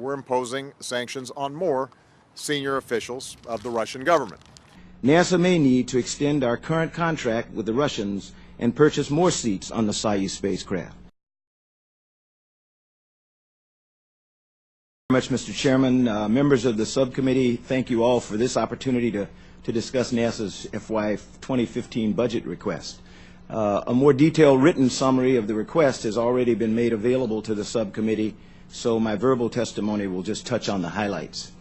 we're imposing sanctions on more senior officials of the Russian government. NASA may need to extend our current contract with the Russians and purchase more seats on the Soyuz spacecraft. Very much, Mr. Chairman. Members of the subcommittee, thank you all for this opportunity to discuss NASA's FY 2015 budget request. A more detailed written summary of the request has already been made available to the subcommittee, so my verbal testimony will just touch on the highlights.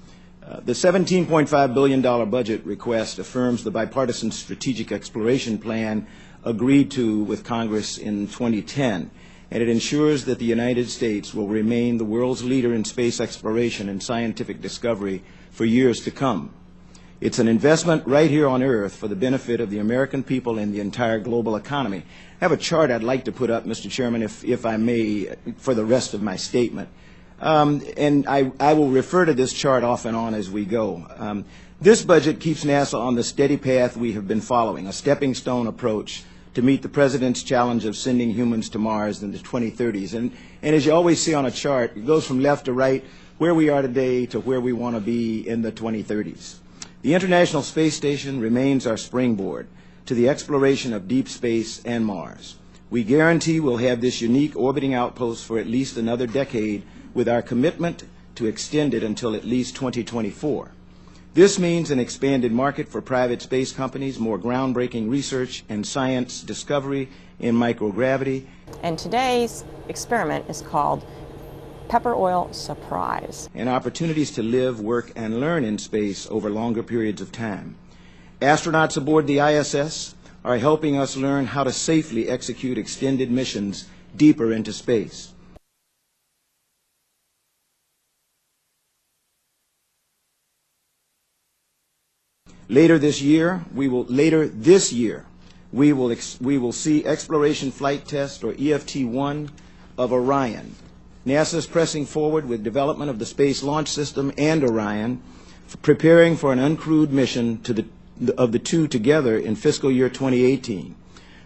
The $17.5 billion budget request affirms the bipartisan strategic exploration plan agreed to with Congress in 2010, and it ensures that the United States will remain the world's leader in space exploration and scientific discovery for years to come. It's an investment right here on Earth for the benefit of the American people and the entire global economy. I have a chart I'd like to put up, Mr. Chairman, if I may, for the rest of my statement. And I will refer to this chart off and on as we go. This budget keeps NASA on the steady path we have been following, a stepping stone approach to meet the President's challenge of sending humans to Mars in the 2030s. And as you always see on a chart, it goes from left to right, where we are today to where we want to be in the 2030s. The International Space Station remains our springboard to the exploration of deep space and Mars. We guarantee we'll have this unique orbiting outpost for at least another decade, with our commitment to extend it until at least 2024. This means an expanded market for private space companies, more groundbreaking research and science discovery in microgravity. And today's experiment is called Pepper Oil Surprise. And opportunities to live, work, and learn in space over longer periods of time. Astronauts aboard the ISS are helping us learn how to safely execute extended missions deeper into space. Later this year, we will see exploration flight test, or EFT-1, of Orion. NASA is pressing forward with development of the Space Launch System and Orion, preparing for an uncrewed mission of the two together in fiscal year 2018.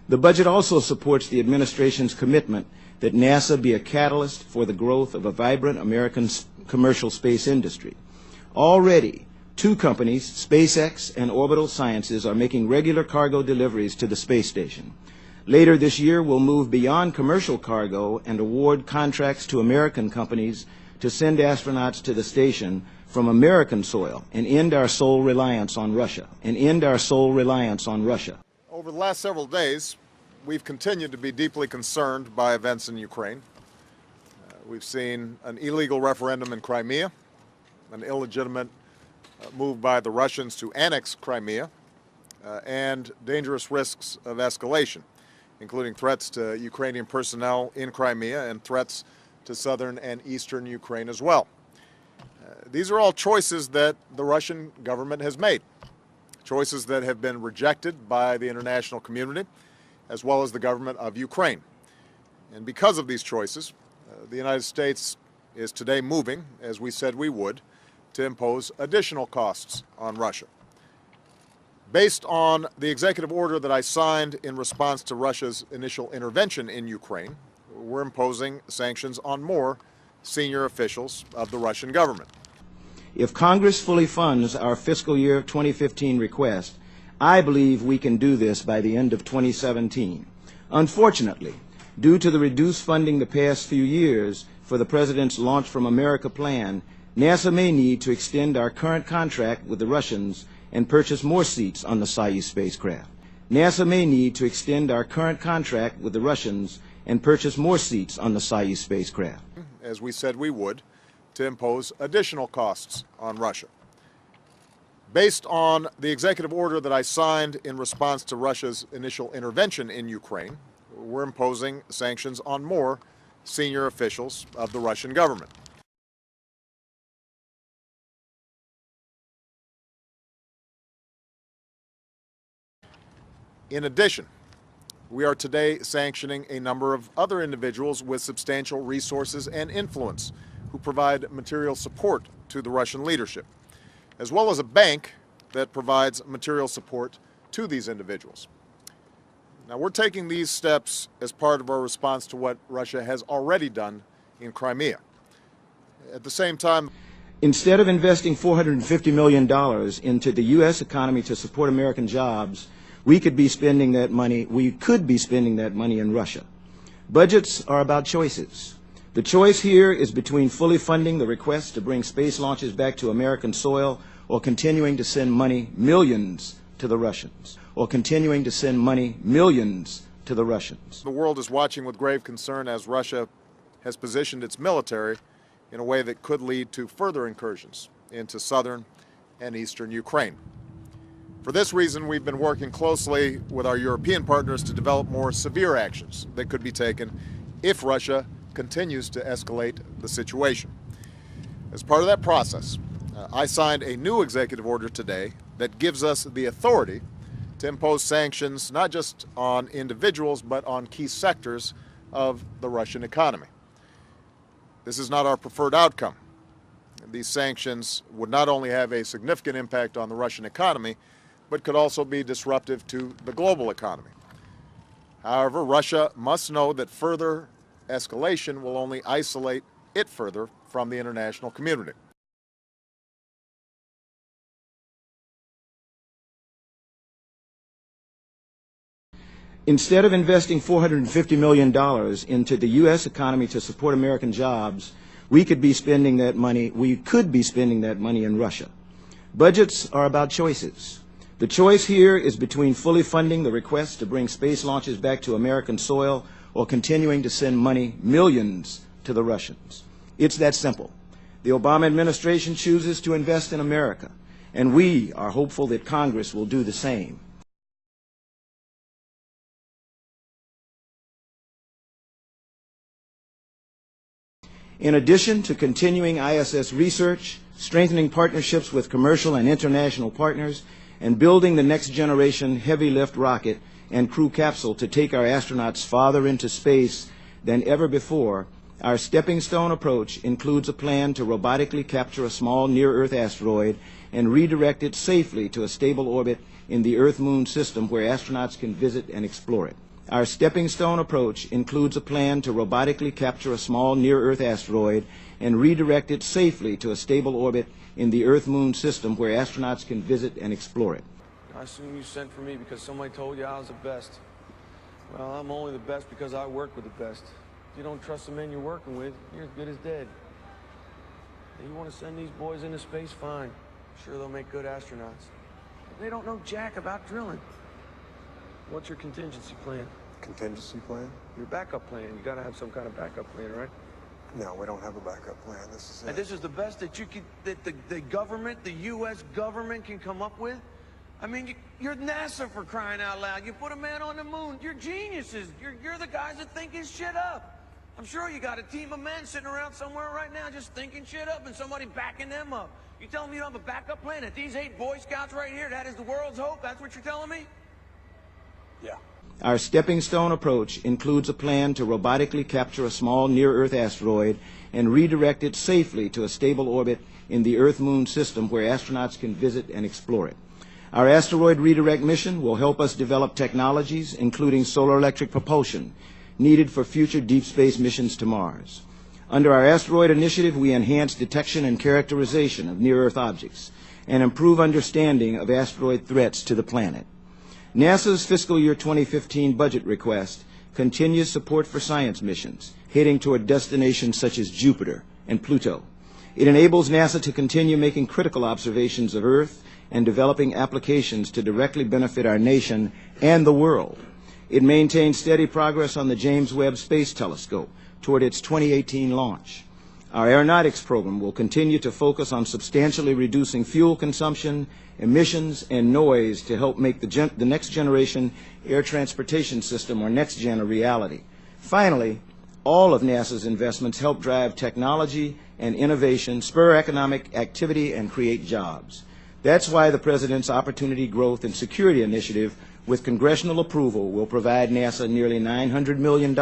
The budget also supports the administration's commitment that NASA be a catalyst for the growth of a vibrant American commercial space industry. Already, two companies, SpaceX and Orbital Sciences, are making regular cargo deliveries to the space station. Later this year, we'll move beyond commercial cargo and award contracts to American companies to send astronauts to the station from American soil and end our sole reliance on Russia. Over the last several days, we've continued to be deeply concerned by events in Ukraine. We've seen an illegal referendum in Crimea, an illegitimate move by the Russians to annex Crimea, and dangerous risks of escalation, including threats to Ukrainian personnel in Crimea and threats to southern and eastern Ukraine as well. These are all choices that the Russian government has made, choices that have been rejected by the international community as well as the government of Ukraine. And because of these choices, the United States is today moving, as we said we would, to impose additional costs on Russia. Based on the executive order that I signed in response to Russia's initial intervention in Ukraine, we're imposing sanctions on more senior officials of the Russian government. If Congress fully funds our fiscal year 2015 request, I believe we can do this by the end of 2017. Unfortunately, due to the reduced funding the past few years for the President's Launch from America plan, NASA may need to extend our current contract with the Russians and purchase more seats on the Soyuz spacecraft. NASA may need to extend our current contract with the Russians and purchase more seats on the Soyuz spacecraft. As we said we would, to impose additional costs on Russia. Based on the executive order that I signed in response to Russia's initial intervention in Ukraine, we're imposing sanctions on more senior officials of the Russian government. In addition, we are today sanctioning a number of other individuals with substantial resources and influence who provide material support to the Russian leadership, as well as a bank that provides material support to these individuals. Now, we're taking these steps as part of our response to what Russia has already done in Crimea. At the same time, instead of investing $450 million into the U.S. economy to support American jobs, we could be spending that money in Russia. Budgets are about choices. The choice here is between fully funding the request to bring space launches back to American soil or continuing to send money, millions, to the Russians. The world is watching with grave concern as Russia has positioned its military in a way that could lead to further incursions into southern and eastern Ukraine. For this reason, we've been working closely with our European partners to develop more severe actions that could be taken if Russia continues to escalate the situation. As part of that process, I signed a new executive order today that gives us the authority to impose sanctions not just on individuals but on key sectors of the Russian economy. This is not our preferred outcome. These sanctions would not only have a significant impact on the Russian economy, but could also be disruptive to the global economy. However, Russia must know that further escalation will only isolate it further from the international community. Instead of investing $450 million into the U.S. economy to support American jobs, we could be spending that money in Russia. Budgets are about choices. The choice here is between fully funding the request to bring space launches back to American soil or continuing to send money, millions, to the Russians. It's that simple. The Obama administration chooses to invest in America, and we are hopeful that Congress will do the same. In addition to continuing ISS research, strengthening partnerships with commercial and international partners, and building the next generation heavy lift rocket and crew capsule to take our astronauts farther into space than ever before, our stepping stone approach includes a plan to robotically capture a small near-Earth asteroid and redirect it safely to a stable orbit in the Earth-Moon system where astronauts can visit and explore it. Our stepping stone approach includes a plan to robotically capture a small near-Earth asteroid and redirect it safely to a stable orbit in the Earth-Moon system where astronauts can visit and explore it. I assume you sent for me because somebody told you I was the best. Well, I'm only the best because I work with the best. If you don't trust the men you're working with, you're as good as dead. If you want to send these boys into space, fine. I'm sure they'll make good astronauts. But they don't know jack about drilling. What's your contingency plan? Contingency plan? Your backup plan. You gotta have some kind of backup plan, right? No, we don't have a backup plan. This is it. And this is the best that you could, that the government, the U.S. government can come up with? I mean, you're NASA, for crying out loud. You put a man on the moon. You're geniuses. You're the guys that think his shit up. I'm sure you got a team of men sitting around somewhere right now just thinking shit up and somebody backing them up. You telling me you don't have a backup plan? That these 8 Boy Scouts right here, that is the world's hope? That's what you're telling me? Yeah. Our stepping stone approach includes a plan to robotically capture a small near-Earth asteroid and redirect it safely to a stable orbit in the Earth-Moon system where astronauts can visit and explore it. Our asteroid redirect mission will help us develop technologies, including solar electric propulsion, needed for future deep space missions to Mars. Under our asteroid initiative, we enhance detection and characterization of near-Earth objects and improve understanding of asteroid threats to the planet. NASA's fiscal year 2015 budget request continues support for science missions, heading toward destinations such as Jupiter and Pluto. It enables NASA to continue making critical observations of Earth and developing applications to directly benefit our nation and the world. It maintains steady progress on the James Webb Space Telescope toward its 2018 launch. Our aeronautics program will continue to focus on substantially reducing fuel consumption, emissions, and noise to help make the next generation air transportation system, or NextGen, a reality. Finally, all of NASA's investments help drive technology and innovation, spur economic activity, and create jobs. That's why the President's Opportunity, Growth, and Security Initiative, with congressional approval, will provide NASA nearly $900 million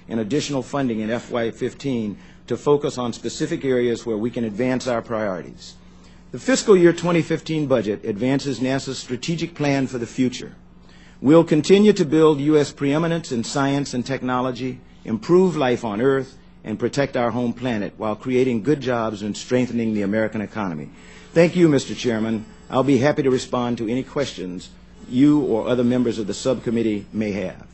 in additional funding in FY15 to focus on specific areas where we can advance our priorities. The fiscal year 2015 budget advances NASA's strategic plan for the future. We'll continue to build U.S. preeminence in science and technology, improve life on Earth, and protect our home planet while creating good jobs and strengthening the American economy. Thank you, Mr. Chairman. I'll be happy to respond to any questions you or other members of the subcommittee may have.